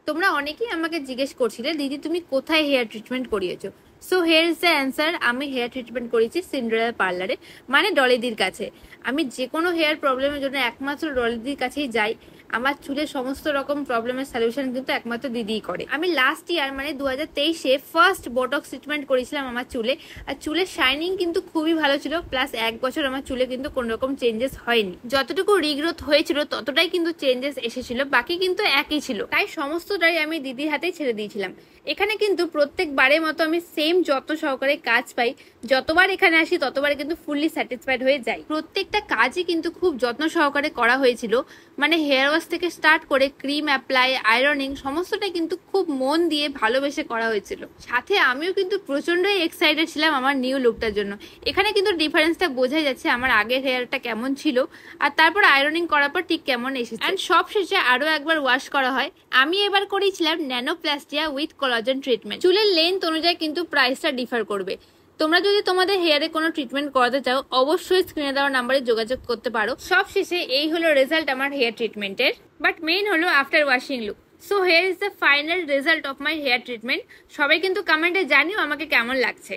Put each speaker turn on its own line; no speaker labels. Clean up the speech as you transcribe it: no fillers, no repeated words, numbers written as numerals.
তোমরা অনেকেই আমাকে জিজ্ঞেস করছিলে দিদি তুমি কোথায় হেয়ার ট্রিটমেন্ট করিয়েছো। So hair is the answer. আমি হেয়ার ট্রিটমেন্ট করেছি সিন্ড্রেলা পার্লারে, মানে ডলিদির কাছে। আমি যে কোনো হেয়ার প্রবলেমের জন্য একমাত্র ডলিদির কাছেই যাই। আমার চুলের সমস্ত রকম প্রবলেমের সলিউশন কিন্তু একমাত্র দিদিই করে। আমি লাস্ট ইয়ার মানে 2023-এ ফার্স্ট বটক্স ট্রিটমেন্ট করেছিলাম আমার চুলে। আর চুলের শাইনিং কিন্তু খুবই ভালো ছিল, প্লাস 1 বছর আমার চুলে কিন্তু কোনো রকম চেঞ্জেস হয়নি। যতটুকু রিগ্রোথ হয়েছিল ততটাই কিন্তু চেঞ্জেস এসেছিল, বাকি কিন্তু একই ছিল। তাই সমস্তটাই আমি দিদির হাতেই ছেড়ে দিয়েছিলাম। এখানে কিন্তু প্রত্যেকবারের মতো আমি সেম যত্ন সহকারে কাজ পাই। যতবার এখানে আসি ততবার কিন্তু ফুললি স্যাটিসফাইড হয়ে যাই। প্রত্যেকটা কাজই কিন্তু খুব যত্ন সহকারে করা হয়েছিল, মানে হেয়ার ওয়াশ থেকে স্টার্ট করে ক্রিম অ্যাপ্লাই, আয়রনিং সমস্তটাই কিন্তু খুব মন দিয়ে ভালোবেসে করা হয়েছিল। সাথে আমিও কিন্তু প্রচন্ডই এক্সাইটেড ছিলাম আমার নিউ লুকটার জন্য। এখানে কিন্তু ডিফারেন্সটা বোঝাই যাচ্ছে আমার আগের হেয়ারটা কেমন ছিল আর তারপর আয়রনিং করার পর ঠিক কেমন এসেছে। অ্যান্ড সব শেষে আরো একবার ওয়াশ করা হয়। আমি এবার করেছিলাম ন্যানোপ্লাস্টিয়া উইথ কোলাজেন ট্রিটমেন্ট। চুলের লেন্থ অনুযায়ী কিন্তু প্রাইসটা ডিফার করবে। তোমরা যদি তোমাদের হেয়ারে কোনো ট্রিটমেন্ট করাতে চাও অবশ্যই স্ক্রিনে দেওয়া নাম্বারে যোগাযোগ করতে পারো। সব শেষে এই হলো রেজাল্ট আমার হেয়ার ট্রিটমেন্টের, বাট মেইন হলো after washing look. So hair is the final result of my hair treatment. সবাই কিন্তু কমেন্টে জানিও আমাকে কেমন লাগছে।